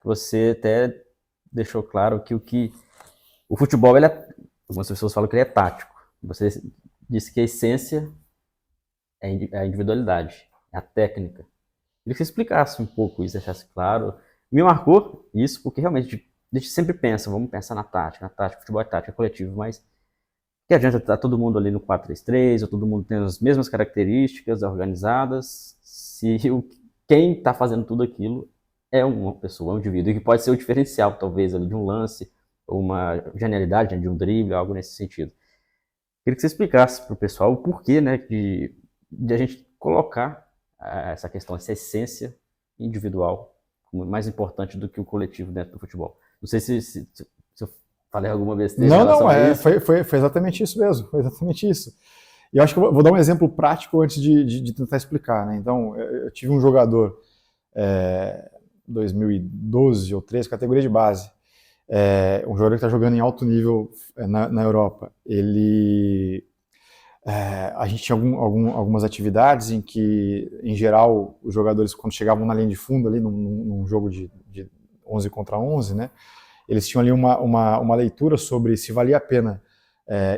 você até deixou claro que o futebol, algumas pessoas falam que ele é tático. Você disse que a essência é a individualidade, é a técnica. Queria que você explicasse um pouco isso, deixasse claro. Me marcou isso porque realmente a gente sempre pensa, vamos pensar na tática, futebol é tática, é coletivo, mas que adianta estar todo mundo ali no 4-3-3, ou todo mundo tem as mesmas características organizadas, se quem está fazendo tudo aquilo é uma pessoa, um indivíduo, e que pode ser o diferencial, talvez, ali, de um lance, ou uma genialidade, né, de um drible, algo nesse sentido. Queria que você explicasse para o pessoal o porquê, né, de a gente colocar essa questão, essa essência individual como mais importante do que o coletivo dentro do futebol. Não sei se eu falei alguma besteira em Não, relação não, a isso. foi exatamente isso mesmo, foi exatamente isso. E eu acho que eu vou dar um exemplo prático antes de tentar explicar, né? Então, eu tive um jogador, 2012 ou 13, categoria de base, um jogador que está jogando em alto nível na Europa. A gente tinha algumas atividades em que, em geral, os jogadores, quando chegavam na linha de fundo, ali num jogo de 11 contra 11, né? Eles tinham ali uma leitura sobre se valia a pena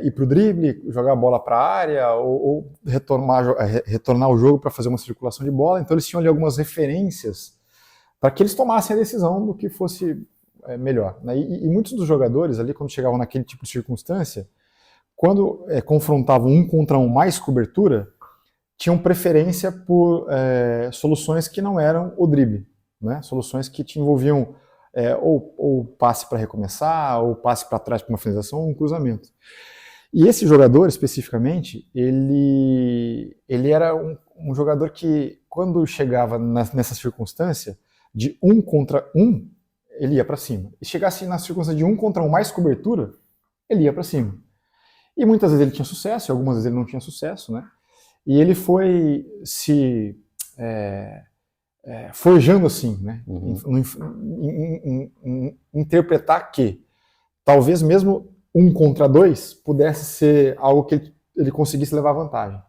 ir para o drible, jogar a bola para a área ou retornar o jogo para fazer uma circulação de bola. Então eles tinham ali algumas referências para que eles tomassem a decisão do que fosse melhor, né? E muitos dos jogadores ali, quando chegavam naquele tipo de circunstância, quando confrontavam um contra um mais cobertura, tinham preferência por soluções que não eram o drible, né? Soluções que te envolviam ou passe para recomeçar, ou passe para trás para uma finalização, ou um cruzamento. E esse jogador, especificamente, ele era um jogador que, quando chegava nessa circunstância, de um contra um, ele ia para cima. E chegasse na circunstância de um contra um mais cobertura, ele ia para cima. E muitas vezes ele tinha sucesso, e algumas vezes ele não tinha sucesso, né? E ele foi se forjando assim, né? Em interpretar que talvez mesmo um contra dois pudesse ser algo que ele conseguisse levar vantagem.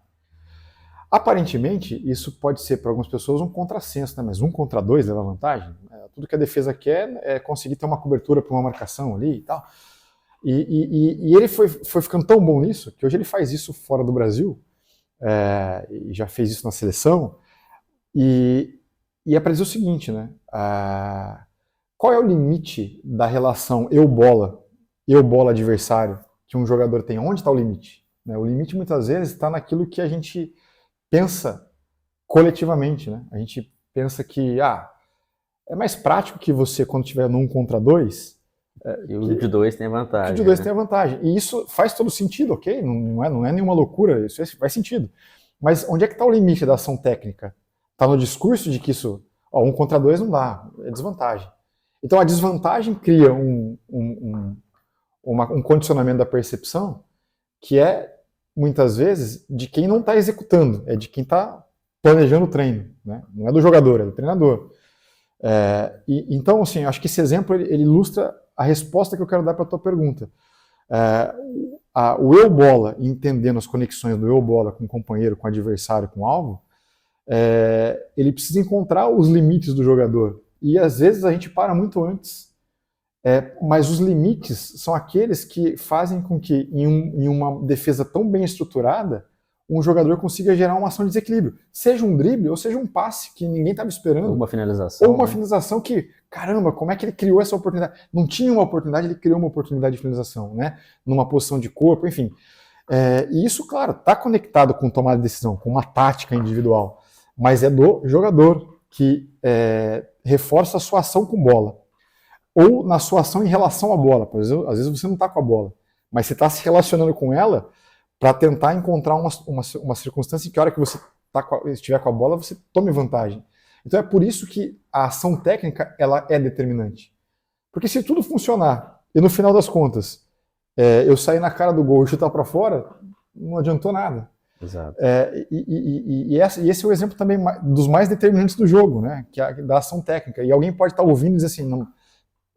Aparentemente, isso pode ser para algumas pessoas um contrassenso, né? Mas um contra dois levar vantagem? Tudo que a defesa quer é conseguir ter uma cobertura para uma marcação ali e tal. E ele foi ficando tão bom nisso que hoje ele faz isso fora do Brasil, e já fez isso na seleção. E é para dizer o seguinte, né? Qual é o limite da relação eu-bola adversário que um jogador tem? Onde está o limite? Né? O limite muitas vezes está naquilo que a gente pensa coletivamente, né? A gente pensa que é mais prático que você, quando estiver num contra dois, E o de dois tem vantagem. que o de dois tem a vantagem. E isso faz todo sentido, ok? Não é nenhuma loucura, isso faz sentido. Mas onde é que está o limite da ação técnica? Está no discurso de que isso, um contra dois não dá, é desvantagem. Então a desvantagem cria um condicionamento da percepção que é, muitas vezes, de quem não está executando, é de quem está planejando o treino. Né? Não é do jogador, é do treinador. Então, assim, acho que esse exemplo ele ilustra a resposta que eu quero dar para a tua pergunta. O eu-bola, entendendo as conexões do eu-bola com o companheiro, com o adversário, com o alvo, ele precisa encontrar os limites do jogador. E às vezes a gente para muito antes. Mas os limites são aqueles que fazem com que, em uma defesa tão bem estruturada, um jogador consiga gerar uma ação de desequilíbrio. Seja um drible ou seja um passe que ninguém estava esperando. Ou uma finalização. Ou uma finalização que, caramba, como é que ele criou essa oportunidade? Não tinha uma oportunidade, ele criou uma oportunidade de finalização, né? Numa posição de corpo, enfim. E isso, claro, está conectado com tomada de decisão, com uma tática individual. Mas é do jogador que reforça a sua ação com bola. Ou na sua ação em relação à bola. Por exemplo, às vezes você não está com a bola, mas você está se relacionando com ela para tentar encontrar uma circunstância em que a hora que você estiver com a bola, você tome vantagem. Então é por isso que a ação técnica ela é determinante. Porque se tudo funcionar e no final das contas eu sair na cara do gol e chutar para fora, não adiantou nada. Exato. E esse é o exemplo também dos mais determinantes do jogo, né? Que é da ação técnica. E alguém pode estar ouvindo e dizer assim, não,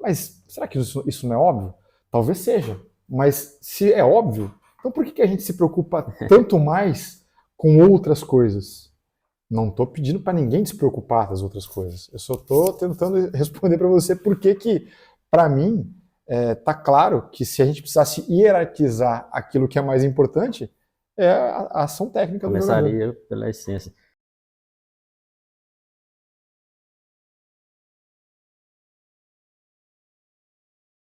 mas será que isso não é óbvio? Talvez seja. Mas se é óbvio, então por que a gente se preocupa tanto mais com outras coisas? Não estou pedindo para ninguém se preocupar das outras coisas. Eu só estou tentando responder para você por que, para mim, tá claro que se a gente precisasse hierarquizar aquilo que é mais importante, é a ação técnica do jogador. Começaria pela essência.